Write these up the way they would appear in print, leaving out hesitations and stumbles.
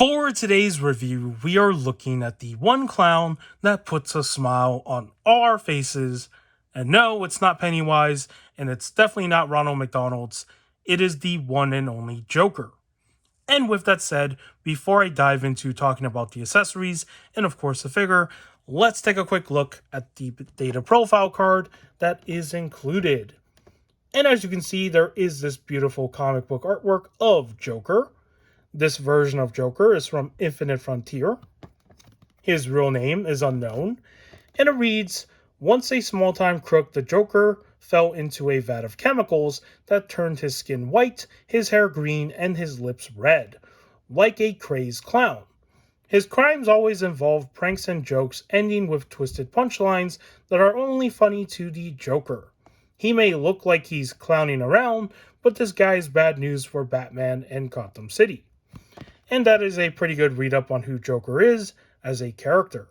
For today's review, we are looking at the one clown that puts a smile on all our faces. And no, it's not Pennywise, and it's definitely not Ronald McDonald's. It is the one and only Joker. And with that said, before I dive into talking about the accessories and of course the figure, let's take a quick look at the data profile card that is included. And as you can see, there is this beautiful comic book artwork of Joker. This version of Joker is from Infinite Frontier. His real name is unknown, and it reads, "Once a small-time crook, the Joker fell into a vat of chemicals that turned his skin white, his hair green, and his lips red, like a crazed clown. His crimes always involve pranks and jokes, ending with twisted punchlines that are only funny to the Joker. He may look like he's clowning around, but this guy is bad news for Batman and Gotham City." And that is a pretty good read up on who Joker is as a character.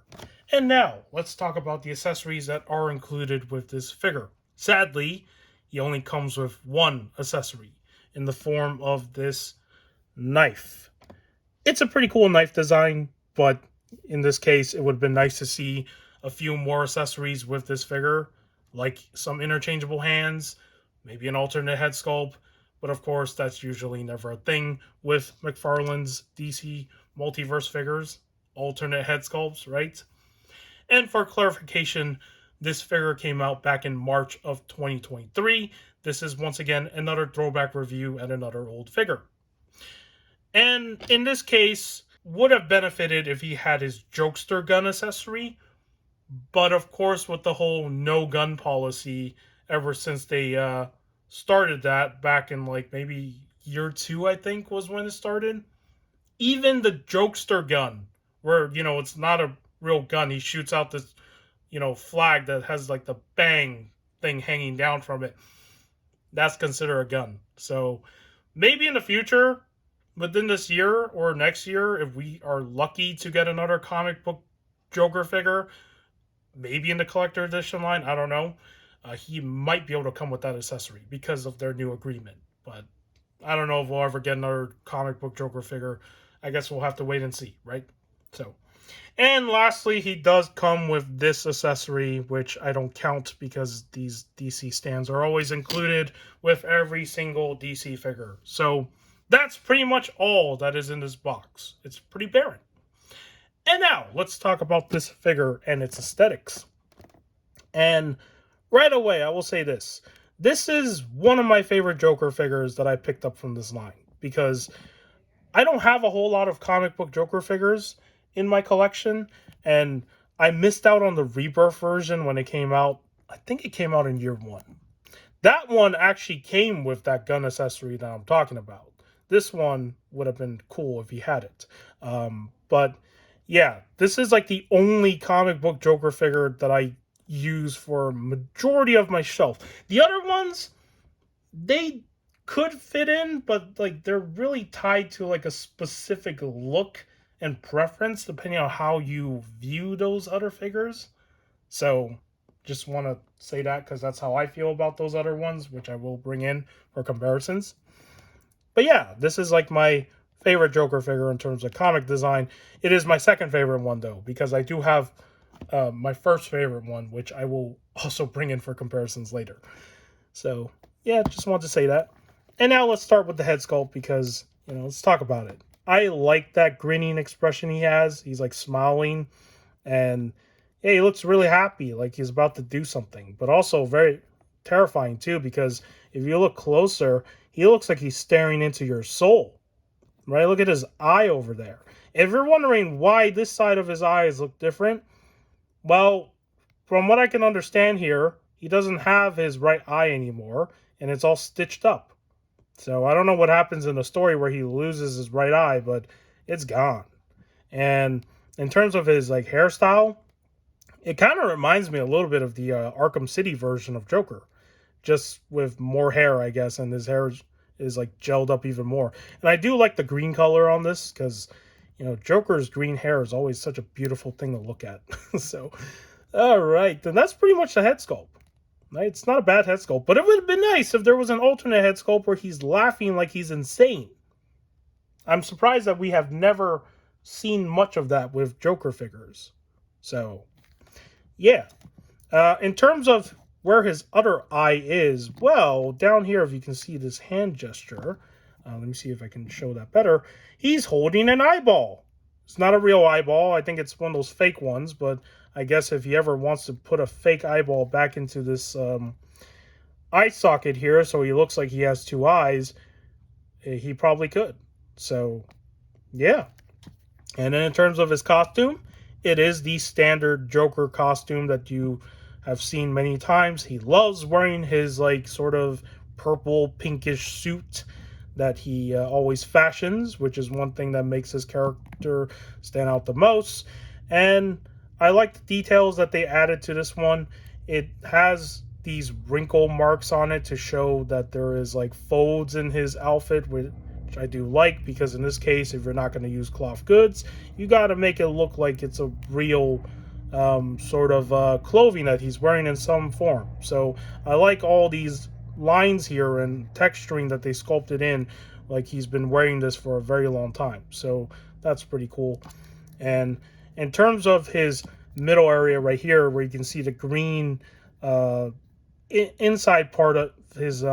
And now, let's talk about the accessories that are included with this figure. Sadly, he only comes with one accessory in the form of this knife. It's a pretty cool knife design, but in this case, it would have been nice to see a few more accessories with this figure, like some interchangeable hands, maybe an alternate head sculpt. But of course, that's usually never a thing with Mcfarlane's DC Multiverse figures. Alternate head sculpts, right? And for clarification, this figure came out back in March of 2023. This is once again another throwback review and another old figure. And in this case, would have benefited if he had his jokester gun accessory. But of course, with the whole no gun policy ever since they started that back in like maybe year 2, I think was when it started. Even the jokester gun, where it's not a real gun, he shoots out this flag that has like the bang thing hanging down from it. That's considered a gun. So maybe in the future, within this year or next year, if we are lucky to get another comic book Joker figure, maybe in the collector edition line, I don't know. He might be able to come with that accessory because of their new agreement. But I don't know if we'll ever get another comic book Joker figure. I guess we'll have to wait and see, right? So, and lastly, he does come with this accessory, which I don't count because these DC stands are always included with every single DC figure. So that's pretty much all that is in this box. It's pretty barren. And now, let's talk about this figure and its aesthetics. And right away, I will say this. This is one of my favorite Joker figures that I picked up from this line, because I don't have a whole lot of comic book Joker figures in my collection, and I missed out on the Rebirth version when it came out. I think it came out in year 1. That one actually came with that gun accessory that I'm talking about. This one would have been cool if he had it. But yeah, this is like the only comic book Joker figure that I use for majority of my shelf. The other ones, they could fit in, but like they're really tied to like a specific look and preference depending on how you view those other figures. So just want to say that because that's how I feel about those other ones, which I will bring in for comparisons. But yeah, this is like my favorite Joker figure in terms of comic design. It is my second favorite one though, because I do have my first favorite one, which I will also bring in for comparisons later. So yeah, just wanted to say that. And now let's start with the head sculpt because, let's talk about it. I like that grinning expression he has. He's like smiling, and yeah, he looks really happy, like he's about to do something, but also very terrifying too, because if you look closer, he looks like he's staring into your soul, right? Look at his eye over there. If you're wondering why this side of his eyes look different, well, from what I can understand here, he doesn't have his right eye anymore, and it's all stitched up. So I don't know what happens in the story where he loses his right eye, but it's gone. And in terms of his like hairstyle, it kind of reminds me a little bit of the Arkham City version of Joker, just with more hair, I guess, and his hair is like gelled up even more. And I do like the green color on this because, Joker's green hair is always such a beautiful thing to look at. So, all right, then that's pretty much the head sculpt. Right? It's not a bad head sculpt, but it would have been nice if there was an alternate head sculpt where he's laughing like he's insane. I'm surprised that we have never seen much of that with Joker figures. So, yeah. In terms of where his other eye is, well, down here, if you can see this hand gesture, let me see if I can show that better. He's holding an eyeball. It's not a real eyeball. I think it's one of those fake ones, but I guess if he ever wants to put a fake eyeball back into this eye socket here so he looks like he has two eyes, he probably could. So, yeah. And then in terms of his costume, it is the standard Joker costume that you have seen many times. He loves wearing his like sort of purple pinkish suit that he always fashions, which is one thing that makes his character stand out the most. And I like the details that they added to this one. It has these wrinkle marks on it to show that there is like folds in his outfit, which I do like, because in this case, if you're not going to use cloth goods, you got to make it look like it's a real sort of clothing that he's wearing in some form. So I like all these lines here and texturing that they sculpted in, like he's been wearing this for a very long time. So that's pretty cool. And in terms of his middle area right here, where you can see the green inside part of his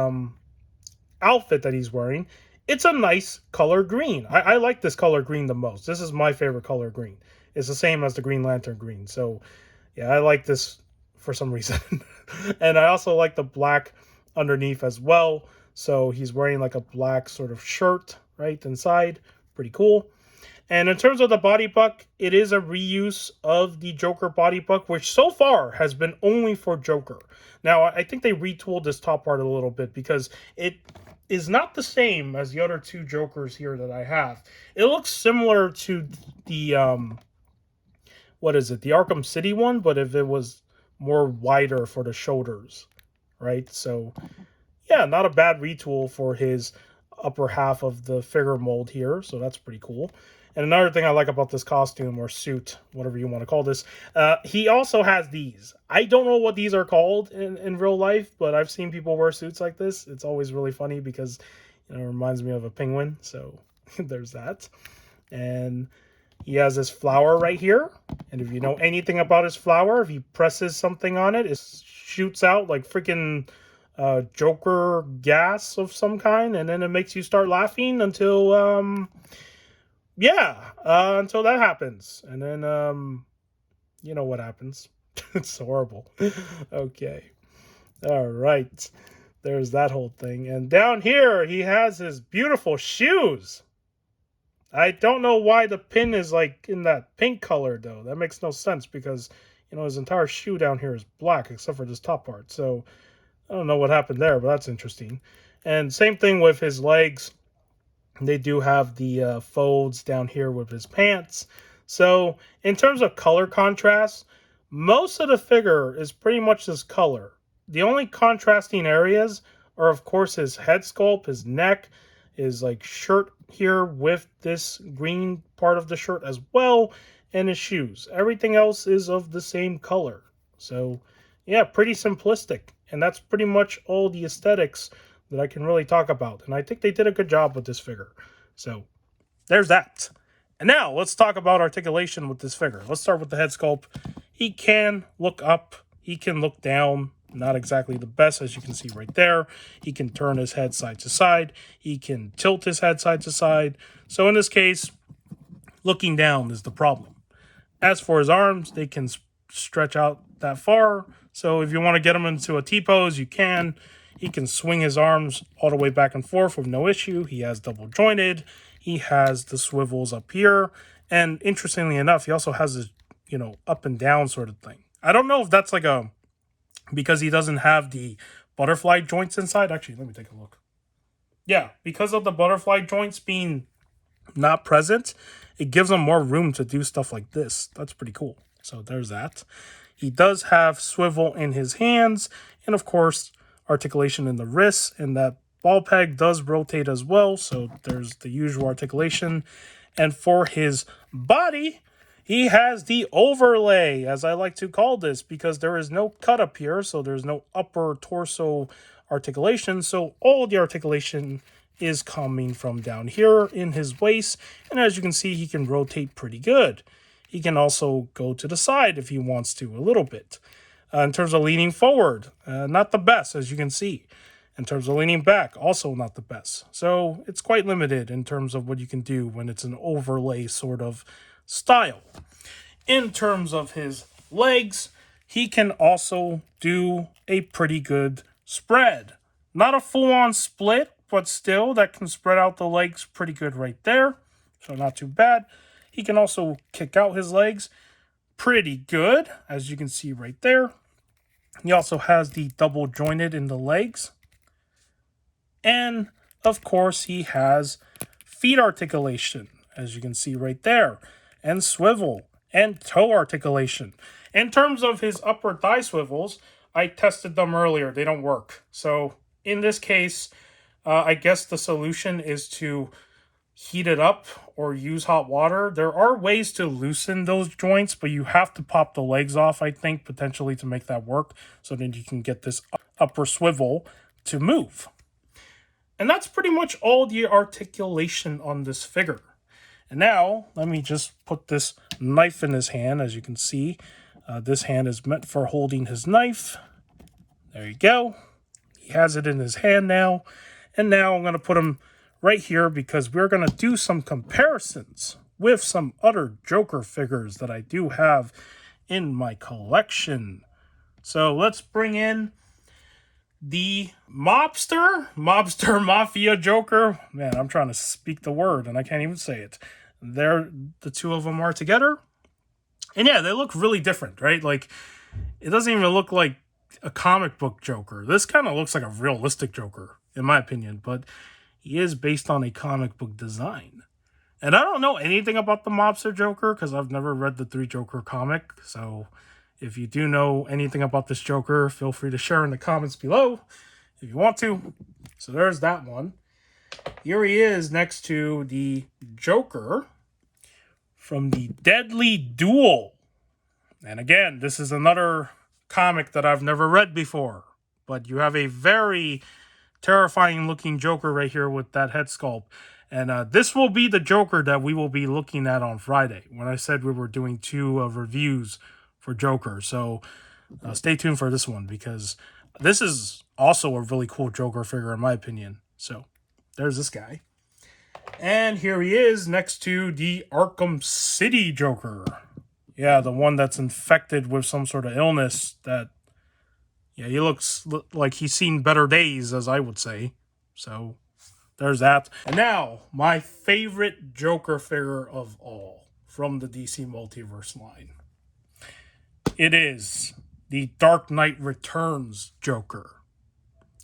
outfit that he's wearing, it's a nice color green. I like this color green the most. This is my favorite color green. It's the same as the Green Lantern green. So, yeah, I like this for some reason. And I also like the black underneath as well. So he's wearing like a black sort of shirt right inside. Pretty cool. And in terms of the body buck, it is a reuse of the Joker body buck, which so far has been only for Joker. Now, I think they retooled this top part a little bit because it is not the same as the other two Jokers here that I have. It looks similar to the, what is it, the Arkham City one, but if it was more wider for the shoulders, right? So, yeah, not a bad retool for his upper half of the figure mold here, so that's pretty cool. And another thing I like about this costume, or suit, whatever you want to call this, he also has these. I don't know what these are called in real life, but I've seen people wear suits like this. It's always really funny because, it reminds me of a penguin, so there's that. And he has this flower right here, and if you know anything about his flower, if he presses something on it, it shoots out like freaking Joker gas of some kind, and then it makes you start laughing until until that happens. And then you know what happens. It's horrible. Okay. All right. There's that whole thing. And down here he has his beautiful shoes. I don't know why the pin is like in that pink color though. That makes no sense because his entire shoe down here is black except for this top part. So I don't know what happened there, but that's interesting. And same thing with his legs. They do have the folds down here with his pants. So in terms of color contrast, most of the figure is pretty much this color. The only contrasting areas are, of course, his head sculpt, his neck, his like shirt here with this green part of the shirt as well, and his shoes. Everything else is of the same color. So yeah, pretty simplistic. And that's pretty much all the aesthetics that I can really talk about. And I think they did a good job with this figure. So there's that. And now let's talk about articulation with this figure. Let's start with the head sculpt. He can look up. He can look down. Not exactly the best, as you can see right there. He can turn his head side to side. He can tilt his head side to side. So in this case, looking down is the problem. As for his arms, they can stretch out that far. So if you want to get him into a T-pose, you can. He can swing his arms all the way back and forth with no issue. He has double jointed. He has the swivels up here. And interestingly enough, he also has this, up and down sort of thing. I don't know if that's like because he doesn't have the butterfly joints inside. Actually, let me take a look. Yeah, because of the butterfly joints being not present, it gives him more room to do stuff like this. That's pretty cool. So there's that. He does have swivel in his hands, and of course, articulation in the wrists, and that ball peg does rotate as well, so there's the usual articulation. And for his body, he has the overlay, as I like to call this, because there is no cut up here, so there's no upper torso articulation, so all the articulation is coming from down here in his waist. And as you can see, he can rotate pretty good. He can also go to the side if he wants to a little bit. In terms of leaning forward, not the best, as you can see. In terms of leaning back, also not the best. So it's quite limited in terms of what you can do when it's an overlay sort of style. In terms of his legs, he can also do a pretty good spread. Not a full-on split, but still that can spread out the legs pretty good right there. So not too bad. He can also kick out his legs pretty good, as you can see right there. He also has the double jointed in the legs. And of course, he has feet articulation, as you can see right there, and swivel and toe articulation. In terms of his upper thigh swivels, I tested them earlier. They don't work. So in this case, I guess the solution is to heat it up or use hot water. There are ways to loosen those joints, but you have to pop the legs off, I think, potentially to make that work, so then you can get this upper swivel to move. And that's pretty much all the articulation on this figure. And now, let me just put this knife in his hand. As you can see, this hand is meant for holding his knife. There you go. He has it in his hand now. And now I'm going to put him right here because we're going to do some comparisons with some other Joker figures that I do have in my collection. So let's bring in the Mobster Mafia Joker. Man, I'm trying to speak the word and I can't even say it. The two of them are together. And yeah, they look really different, right? Like, it doesn't even look like a comic book Joker. This kind of looks like a realistic Joker, in my opinion, but he is based on a comic book design. And I don't know anything about the Mobster Joker because I've never read the 3 Joker comic. So if you do know anything about this Joker, feel free to share in the comments below if you want to. So there's that one. Here he is next to the Joker from the Deadly Duel. And again, this is another comic that I've never read before. But you have a very terrifying looking Joker right here with that head sculpt. And this will be the Joker that we will be looking at on Friday, when I said we were doing 2 reviews for Joker. So stay tuned for this one, because this is also a really cool Joker figure in my opinion. So there's this guy. And here he is next to the Arkham City Joker. Yeah, the one that's infected with some sort of illness that, yeah, he looks like he's seen better days, as I would say. So there's that. And now, my favorite Joker figure of all from the DC Multiverse line. It is the Dark Knight Returns Joker.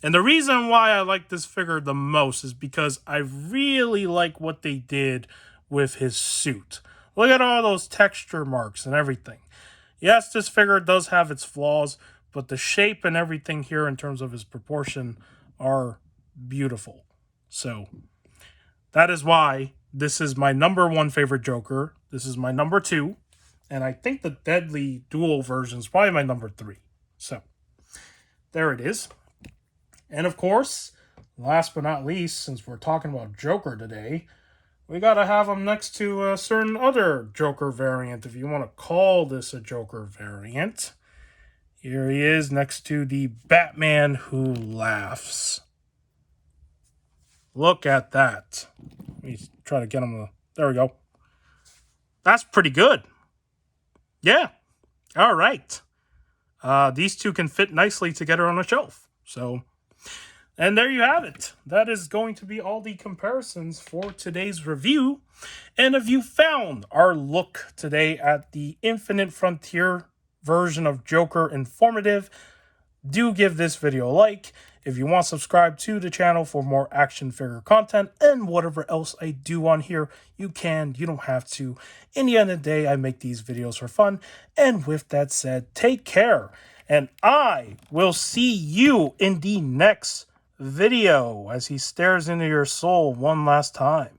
And the reason why I like this figure the most is because I really like what they did with his suit. Look at all those texture marks and everything. Yes, this figure does have its flaws, but the shape and everything here in terms of his proportion are beautiful. So that is why this is my #1 favorite Joker. This is my #2. And I think the Deadly Duel version is probably my #3. So there it is. And of course, last but not least, since we're talking about Joker today, we gotta have him next to a certain other Joker variant, if you want to call this a Joker variant. Here he is next to the Batman Who Laughs. Look at that. Let me try to get him. There we go. That's pretty good. Yeah. All right. These two can fit nicely together on a shelf. So, and there you have it. That is going to be all the comparisons for today's review. And if you found our look today at the Infinite Frontier version of Joker informative, do give this video a like. If you want to subscribe to the channel for more action figure content and whatever else I do on here, you can. You don't have to. In the end of the day, I make these videos for fun. And with that said, take care. And I will see you in the next video as he stares into your soul one last time.